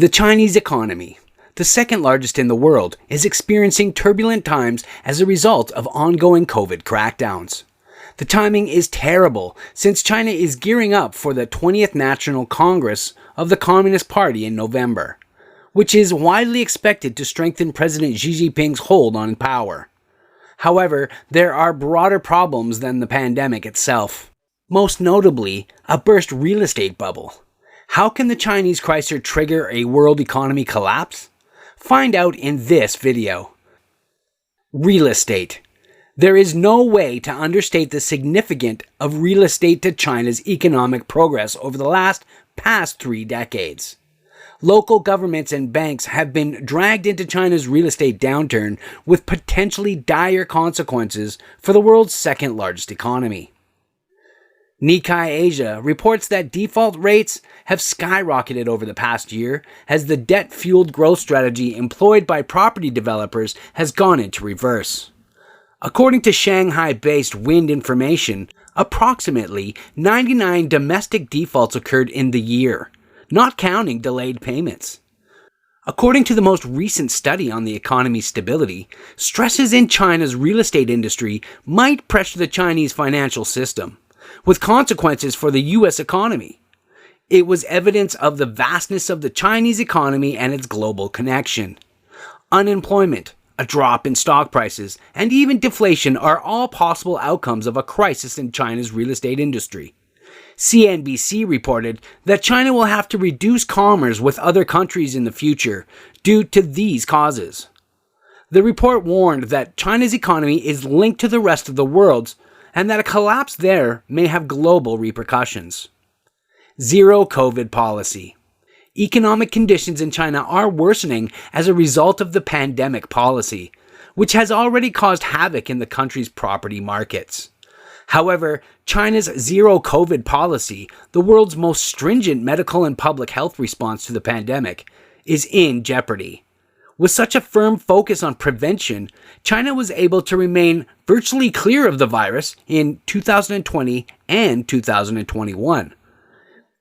The Chinese economy, the second largest in the world, is experiencing turbulent times as a result of ongoing COVID crackdowns. The timing is terrible since China is gearing up for the 20th National Congress of the Communist Party in November, which is widely expected to strengthen President Xi Jinping's hold on power. However, there are broader problems than the pandemic itself. Most notably, a burst real estate bubble. How can the Chinese crisis trigger a world economy collapse? Find out in this video. Real estate. There is no way to understate the significance of real estate to China's economic progress over the past 3 decades. Local governments and banks have been dragged into China's real estate downturn with potentially dire consequences for the world's second largest economy. Nikkei Asia reports that default rates have skyrocketed over the past year as the debt-fueled growth strategy employed by property developers has gone into reverse. According to Shanghai-based Wind Information, approximately 99 domestic defaults occurred in the year, not counting delayed payments. According to the most recent study on the economy's stability, stresses in China's real estate industry might pressure the Chinese financial system, with consequences for the U.S. economy. It was evidence of the vastness of the Chinese economy and its global connection. Unemployment, a drop in stock prices, and even deflation are all possible outcomes of a crisis in China's real estate industry. CNBC reported that China will have to reduce commerce with other countries in the future due to these causes. The report warned that China's economy is linked to the rest of the world's and that a collapse there may have global repercussions. Zero COVID policy. Economic conditions in China are worsening as a result of the pandemic policy, which has already caused havoc in the country's property markets. However, China's zero COVID policy, the world's most stringent medical and public health response to the pandemic, is in jeopardy. With such a firm focus on prevention, China was able to remain virtually clear of the virus in 2020 and 2021.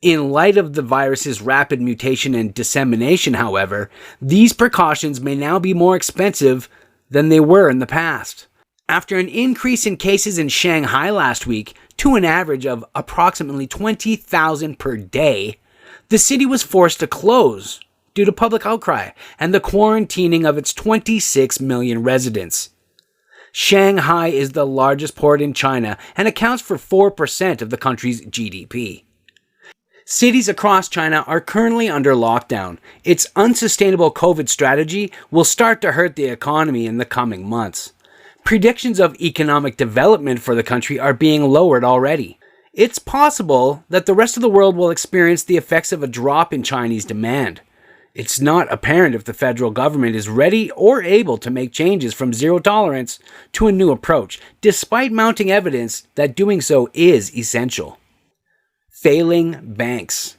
In light of the virus's rapid mutation and dissemination, however, these precautions may now be more expensive than they were in the past. After an increase in cases in Shanghai last week to an average of approximately 20,000 per day, the city was forced to close due to public outcry and the quarantining of its 26 million residents. Shanghai is the largest port in China and accounts for 4% of the country's GDP. Cities across China are currently under lockdown. Its unsustainable COVID strategy will start to hurt the economy in the coming months. Predictions of economic development for the country are being lowered already. It's possible that the rest of the world will experience the effects of a drop in Chinese demand. It's not apparent if the federal government is ready or able to make changes from zero tolerance to a new approach, despite mounting evidence that doing so is essential. Failing banks.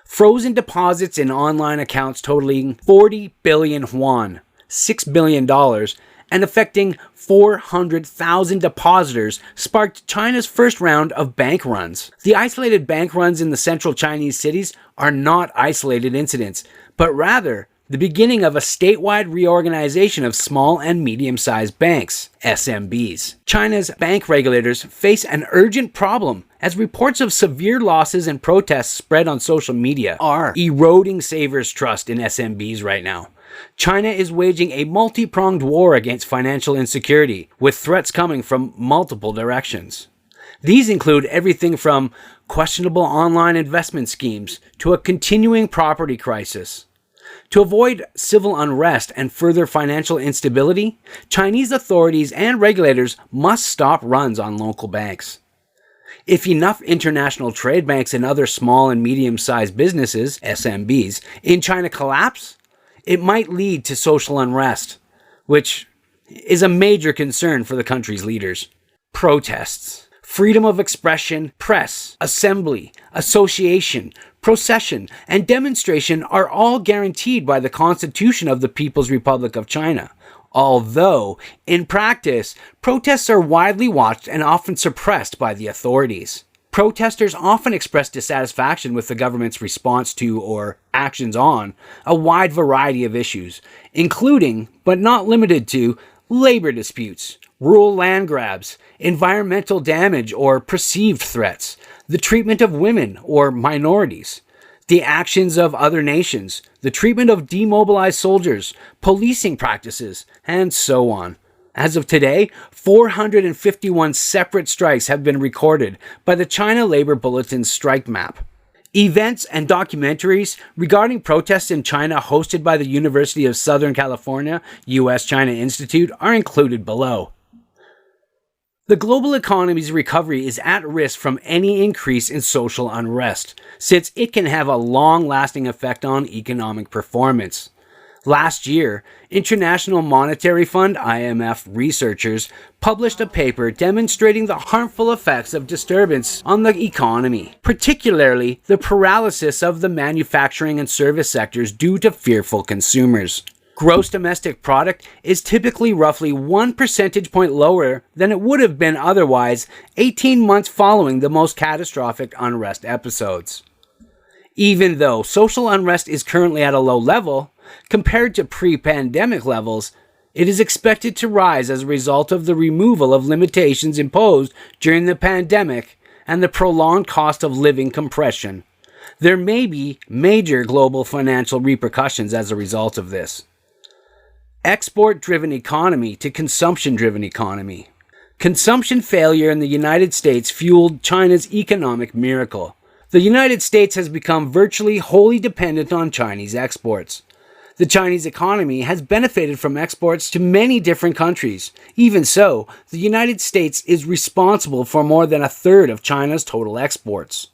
Frozen deposits in online accounts totaling 40 billion yuan, $6 billion, and affecting 400,000 depositors sparked China's first round of bank runs. The isolated bank runs in the central Chinese cities are not isolated incidents, but rather the beginning of a statewide reorganization of small and medium-sized banks, SMBs. China's bank regulators face an urgent problem as reports of severe losses and protests spread on social media are eroding savers' trust in SMBs right now. China is waging a multi-pronged war against financial insecurity, with threats coming from multiple directions. These include everything from questionable online investment schemes to a continuing property crisis. To avoid civil unrest and further financial instability, Chinese authorities and regulators must stop runs on local banks. If enough international trade banks and other small and medium-sized businesses, SMBs, in China collapse, it might lead to social unrest, which is a major concern for the country's leaders. Protests. Freedom of expression, press, assembly, association, procession, and demonstration are all guaranteed by the Constitution of the People's Republic of China. Although, in practice, protests are widely watched and often suppressed by the authorities. Protesters often express dissatisfaction with the government's response to or actions on a wide variety of issues, including, but not limited to, labor disputes, rural land grabs, environmental damage or perceived threats, the treatment of women or minorities, the actions of other nations, the treatment of demobilized soldiers, policing practices, and so on. As of today, 451 separate strikes have been recorded by the China Labor Bulletin's strike map. Events and documentaries regarding protests in China hosted by the University of Southern California U.S.-China Institute are included below. The global economy's recovery is at risk from any increase in social unrest, since it can have a long-lasting effect on economic performance. Last year, International Monetary Fund (IMF) researchers published a paper demonstrating the harmful effects of disturbance on the economy, particularly the paralysis of the manufacturing and service sectors due to fearful consumers. Gross domestic product is typically roughly 1 percentage point lower than it would have been otherwise 18 months following the most catastrophic unrest episodes. Even though social unrest is currently at a low level, compared to pre-pandemic levels, it is expected to rise as a result of the removal of limitations imposed during the pandemic and the prolonged cost of living compression. There may be major global financial repercussions as a result of this. Export-driven economy to consumption-driven economy. Consumption failure in the United States fueled China's economic miracle. The United States has become virtually wholly dependent on Chinese exports. The Chinese economy has benefited from exports to many different countries. Even so, the United States is responsible for more than a third of China's total exports.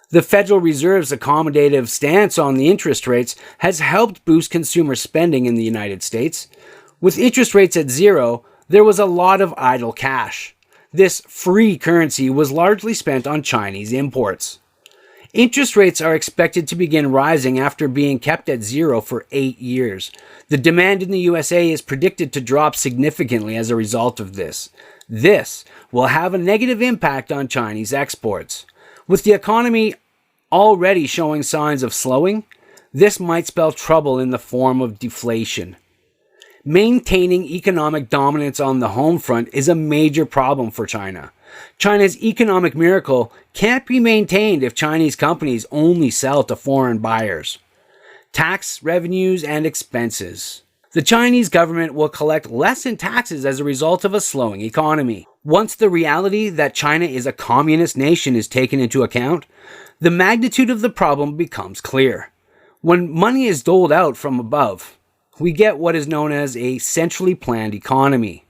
The Federal Reserve's accommodative stance on the interest rates has helped boost consumer spending in the United States. With interest rates at zero, there was a lot of idle cash. This free currency was largely spent on Chinese imports. Interest rates are expected to begin rising after being kept at zero for 8 years. The demand in the USA is predicted to drop significantly as a result of this. This will have a negative impact on Chinese exports. With the economy already showing signs of slowing, this might spell trouble in the form of deflation. Maintaining economic dominance on the home front is a major problem for China. China's economic miracle can't be maintained if Chinese companies only sell to foreign buyers. Tax revenues and expenses. The Chinese government will collect less in taxes as a result of a slowing economy. Once the reality that China is a communist nation is taken into account, the magnitude of the problem becomes clear. When money is doled out from above, we get what is known as a centrally planned economy.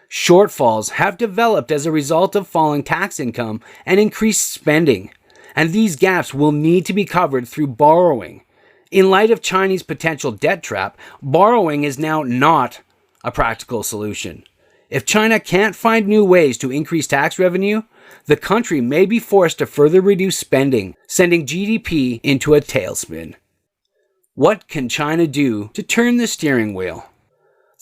Shortfalls have developed as a result of falling tax income and increased spending, and these gaps will need to be covered through borrowing. In light of Chinese potential debt trap, borrowing is now not a practical solution. If China can't find new ways to increase tax revenue, the country may be forced to further reduce spending, sending GDP into a tailspin. What can China do to turn the steering wheel?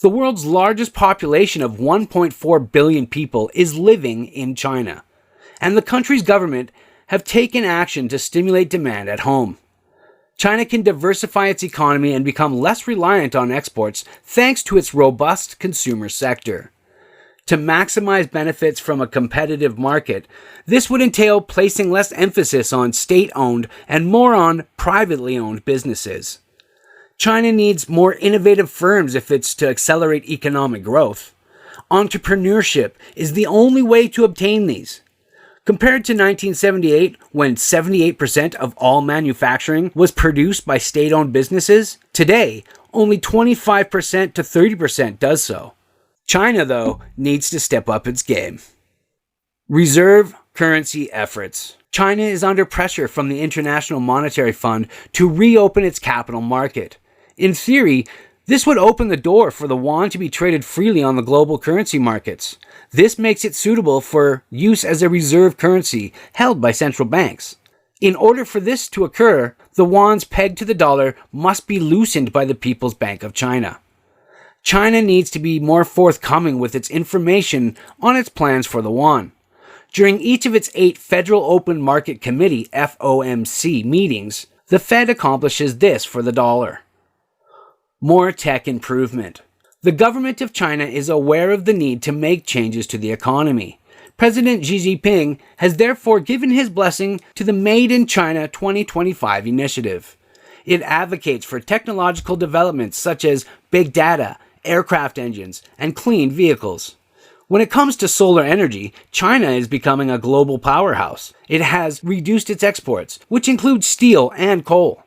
The world's largest population of 1.4 billion people is living in China, and the country's government have taken action to stimulate demand at home. China can diversify its economy and become less reliant on exports thanks to its robust consumer sector. To maximize benefits from a competitive market, this would entail placing less emphasis on state-owned and more on privately owned businesses. China needs more innovative firms if it's to accelerate economic growth. Entrepreneurship is the only way to obtain these. Compared to 1978, when 78% of all manufacturing was produced by state-owned businesses, today only 25% to 30% does so. China, though, needs to step up its game. Reserve currency efforts. China is under pressure from the International Monetary Fund to reopen its capital market. In theory, this would open the door for the yuan to be traded freely on the global currency markets. This makes it suitable for use as a reserve currency held by central banks. In order for this to occur, the yuan's peg to the dollar must be loosened by the People's Bank of China. China needs to be more forthcoming with its information on its plans for the yuan. During each of its 8 Federal Open Market Committee (FOMC) meetings, the Fed accomplishes this for the dollar. More tech improvement. The government of China is aware of the need to make changes to the economy. President Xi Jinping has therefore given his blessing to the Made in China 2025 initiative. It advocates for technological developments such as big data, aircraft engines, and clean vehicles. When it comes to solar energy, China is becoming a global powerhouse. It has reduced its exports, which include steel and coal.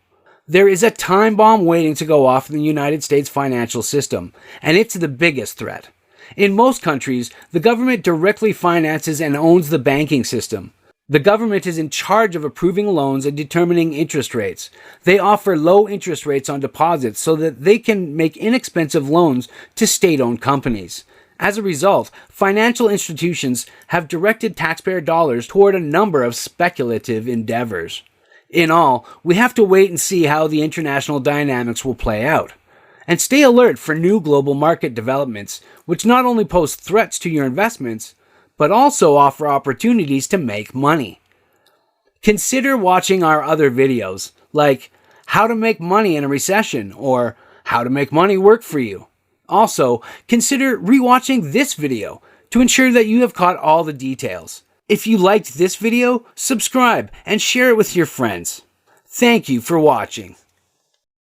There is a time bomb waiting to go off in the United States financial system, and it's the biggest threat. In most countries, the government directly finances and owns the banking system. The government is in charge of approving loans and determining interest rates. They offer low interest rates on deposits so that they can make inexpensive loans to state-owned companies. As a result, financial institutions have directed taxpayer dollars toward a number of speculative endeavors. In all, we have to wait and see how the international dynamics will play out. And stay alert for new global market developments, which not only pose threats to your investments, but also offer opportunities to make money. Consider watching our other videos, like How to Make Money in a Recession or How to Make Money Work for You. Also, consider rewatching this video to ensure that you have caught all the details. If you liked this video, subscribe and share it with your friends. Thank you for watching.